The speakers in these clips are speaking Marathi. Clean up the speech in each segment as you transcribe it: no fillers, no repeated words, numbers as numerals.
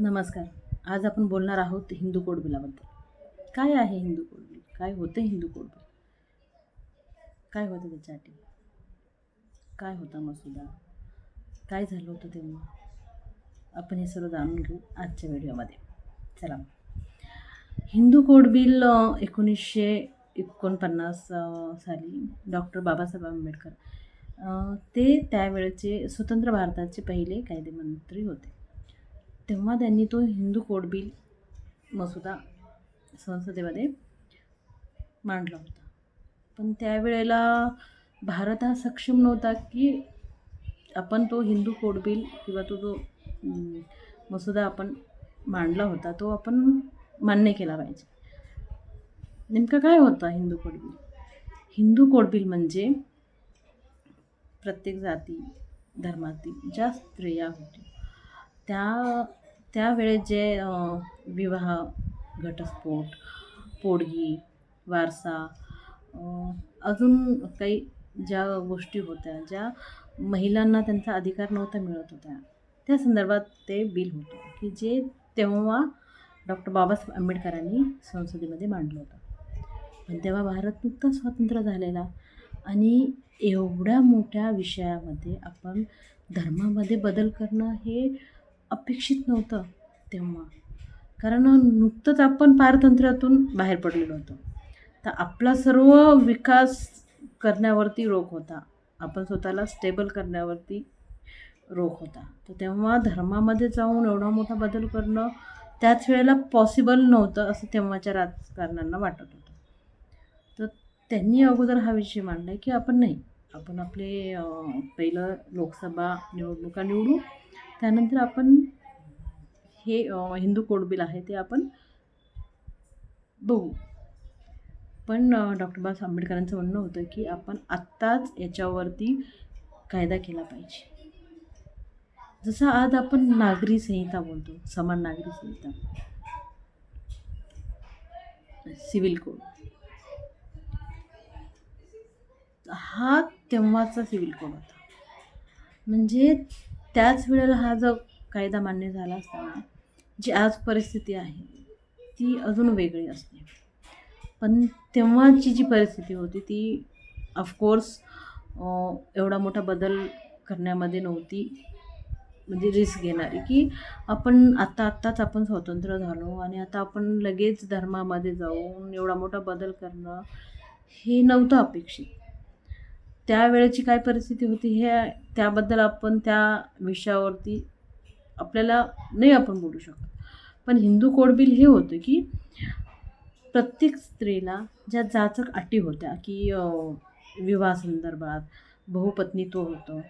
नमस्कार. आज आपण बोलणार आहोत हिंदू कोड बिलाबद्दल. काय आहे हिंदू कोड बिल? काय होतं हिंदू कोड बिल? काय होतं त्याच्यासाठी? काय होता मसुदा? काय झालं होतं तेव्हा? आपण हे सर्व जाणून घेऊ आजच्या व्हिडिओमध्ये. चला. हिंदू कोड बिल 1949 साली डॉक्टर बाबासाहेब आंबेडकर ते त्यावेळेचे स्वतंत्र भारताचे पहिले कायदेमंत्री होते. तेव्हा त्यांनी तो हिंदू कोड बिल मसुदा संसदेमध्ये मांडला होता. पण त्यावेळेला भारत हा सक्षम नव्हता की आपण तो हिंदू कोड बिल किंवा तो जो मसुदा आपण मांडला होता तो आपण मान्य केला पाहिजे. नेमकं काय होतं Hindu code bill? Hindu code bill म्हणजे प्रत्येक जाती धर्मातील ज्या स्त्रिया होत्या त्यावेळेस जे विवाह, घटस्फोट, पोडगी, वारसा, अजून काही ज्या गोष्टी होत्या, ज्या महिलांना त्यांचा अधिकार नव्हता मिळत होत्या, त्या संदर्भात ते बिल होतं की जे तेव्हा डॉक्टर बाबासाहेब आंबेडकरांनी संसदेमध्ये मांडलं होतं. पण तेव्हा भारत नुकताच स्वतंत्र झालेला आणि एवढ्या मोठ्या विषयामध्ये आपण धर्मामध्ये बदल करणं हे अपेक्षित नव्हतं तेव्हा. कारण नुकतंच आपण पारतंत्र्यातून बाहेर पडलेलो होतो. तर आपला सर्व विकास करण्यावरती रोख होता. आपण स्वतःला स्टेबल करण्यावरती रोख होता. तर तेव्हा धर्मामध्ये जाऊन एवढा मोठा बदल करणं त्याच वेळेला पॉसिबल नव्हतं असं तेव्हाच्या राजकारण्यांना वाटत होतं. तर त्यांनी अगोदर हा विषय मांडला की आपण आपले पहिलं लोकसभा निवडणुका निवडू, त्यानंतर आपण हे हिंदू कोड बिल आहे ते आपण बघू. पण डॉक्टर बाबासाहेब आंबेडकरांचं म्हणणं होतं की आपण आत्ताच याच्यावरती कायदा केला पाहिजे. जसं आज आपण नागरी संहिता बोलतो, समान नागरी संहिता, सिव्हिल कोड, हा तेव्हाचा सिव्हिल कोड होता. म्हणजे त्याच वेळेला हा जो कायदा मान्य झाला असताना जी आज परिस्थिती आहे ती अजून वेगळी असते. पण तेव्हाची जी परिस्थिती होती ती ऑफकोर्स एवढा मोठा बदल करण्यामध्ये नव्हती, म्हणजे रिस्क घेणारी की आत्ताच आपण स्वतंत्र झालो आणि आता आपण लगेच धर्मामध्ये जाऊन एवढा मोठा बदल करणं हे नव्हतं अपेक्षित. त्यावेळेची काय परिस्थिती होती त्याबद्दल आपण त्या विषयावरती आपल्याला नाही आपण बोलू शकत. पण हिंदू कोड बिल हे होतं की प्रत्येक स्त्रीला ज्या जाचक अटी होत्या की विवाहासंदर्भात बहुपत्नीत्व होतं,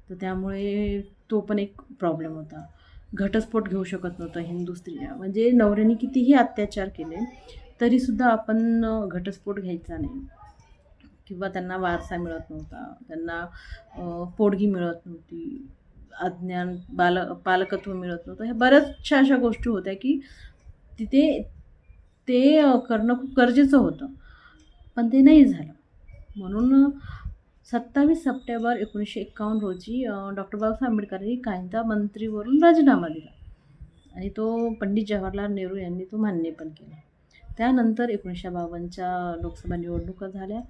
तर त्यामुळे तो पण एक प्रॉब्लेम होता. घटस्फोट घेऊ शकत नव्हतं हिंदू स्त्रिया. म्हणजे नवऱ्याने कितीही अत्याचार केले तरीसुद्धा आपण घटस्फोट घ्यायचा नाही किंवा त्यांना वारसा मिळत नव्हता, त्यांना पोडगी मिळत नव्हती, पालकत्व मिळत नव्हतं. ह्या बऱ्याचशा अशा गोष्टी होत्या की तिथे ते करणं खूप गरजेचं होतं. पण ते नाही झालं. म्हणून 27 सप्टेंबर 1951 रोजी डॉक्टर बाबासाहेब आंबेडकरांनी कायदा मंत्रीवरून राजीनामा दिला आणि तो पंडित जवाहरलाल नेहरू यांनी तो मान्य पण केला. त्यानंतर 1952च्या लोकसभा निवडणुका झाल्या.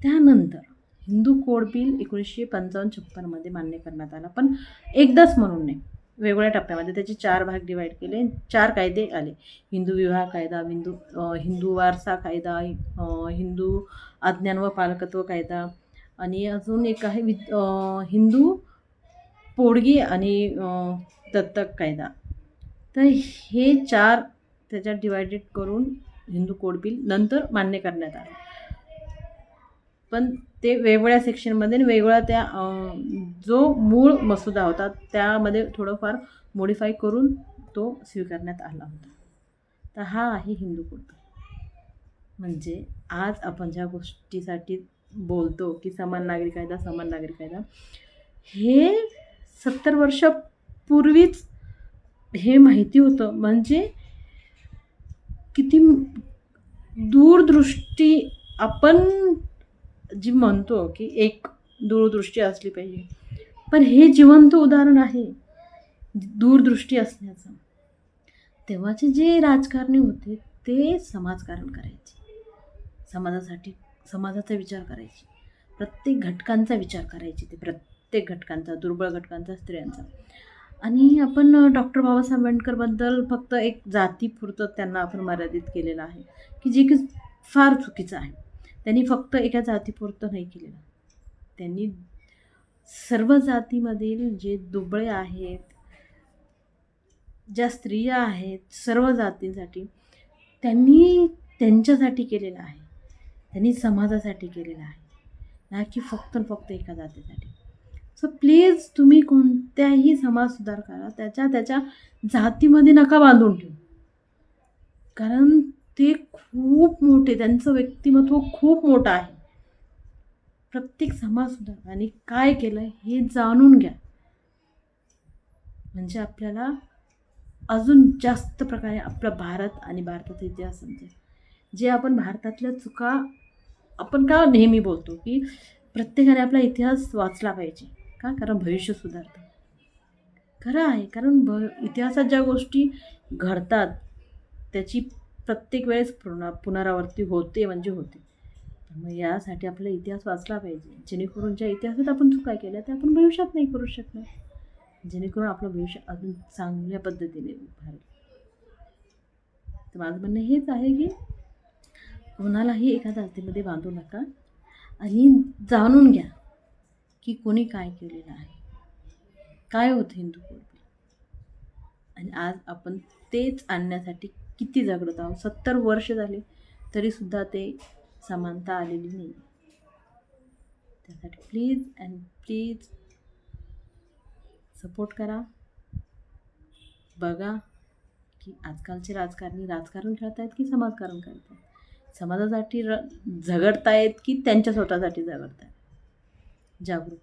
त्यानंतर हिंदू कोड बिल 1955-56 मान्य करण्यात आला. पण एकदाच म्हणून नाही, वेगवेगळ्या टप्प्यामध्ये त्याचे 4 भाग डिवाईड केले, 4 कायदे आले. हिंदू विवाह कायदा, हिंदू वारसा कायदा, हिंदू अज्ञान व पालकत्व कायदा आणि अजून एक आहे हिंदू पोडगी आणि दत्तक कायदा. तर हे 4 त्याच्यात डिवायडेड करून हिंदू कोड बिल नंतर मान्य करण्यात आलं. पण ते वेगवेगळ्या सेक्शनमध्ये वेगवेगळा त्या जो मूळ मसुदा होता त्यामध्ये थोडंफार मॉडिफाय करून तो स्वीकारण्यात आला होता. तर हा आहे हिंदू कोड बिल. म्हणजे आज आपण ज्या गोष्टीसाठी बोलतो की समान नागरी कायदा, हे 70 वर्षापूर्वीच हे माहिती होतं. म्हणजे किती दूरदृष्टी आपण जी म्हणतो की एक दूरदृष्टी असली पाहिजे, पण हे जिवंत उदाहरण आहे. दूरदृष्टी असण्याचं. तेव्हाचे जे राजकारणी होते ते समाजकारण करायचे, समाजासाठी समाजाचा विचार करायचे, प्रत्येक घटकांचा विचार करायचे, ते प्रत्येक घटकांचा, दुर्बळ घटकांचा, स्त्रियांचा. आणि आपण डॉक्टर बाबासाहेब आंबेडकरबद्दल फक्त एक जातीपुरतं त्यांना आपण मर्यादित केलेलं आहे, की जे की फार चुकीचं आहे. त्यांनी फक्त एका जातीपुरतं नाही केलेलं, त्यांनी सर्व जातीमधील जे दुबळे आहेत, ज्या स्त्रिया आहेत, सर्व जातींसाठी त्यांनी त्यांच्यासाठी केलेलं आहे, त्यांनी समाजासाठी केलेलं आहे, ना की फक्त एका जातीसाठी. सो प्लीज तुम्ही कोणत्याही समाज सुधार करा, त्याच्या जातीमध्ये नका बांधून ठेवू, कारण ते खूप मोठे, त्यांचं व्यक्तिमत्व खूप मोठं आहे. प्रत्येक समाज सुधारकांनी काय केलं हे जाणून घ्या, म्हणजे आपल्याला अजून जास्त प्रकारे आपला भारत आणि भारताचा इतिहास समजेल. जे आपण भारतातल्या चुका, आपण का नेहमी बोलतो की प्रत्येकाने आपला इतिहास वाचला पाहिजे, का? कारण भविष्य सुधारतं. खरं आहे, कारण इतिहासात ज्या गोष्टी घडतात त्याची प्रत्येक वेळेस पुनरावृत्ती होते म्हणजे होते. मग यासाठी आपला इतिहास वाचला पाहिजे, जेणेकरून ज्या इतिहासात आपण चुका केल्या त्या आपण भविष्यात नाही करू शकणार, जेणेकरून आपलं भविष्य अजून चांगल्या पद्धतीने उभारेल. तर माझं म्हणणं हेच आहे की कोणालाही एका जातीमध्ये बांधू नका आणि जाणून घ्या की कोणी काय केलेलं आहे, काय होतं हिंदू पूर्वी, आणि आज आपण तेच आणण्यासाठी किती झगडत आहोत. 70 वर्ष झाले तरीसुद्धा ते समानता आलेली नाही. त्यासाठी प्लीज अँड प्लीज सपोर्ट करा. बघा की आजकालचे राजकारणी राजकारण खेळत आहेत की समाजकारण करत आहेत, समाजासाठी झगडतायत की त्यांच्या स्वतःसाठी झगडत आहेत. जागरूक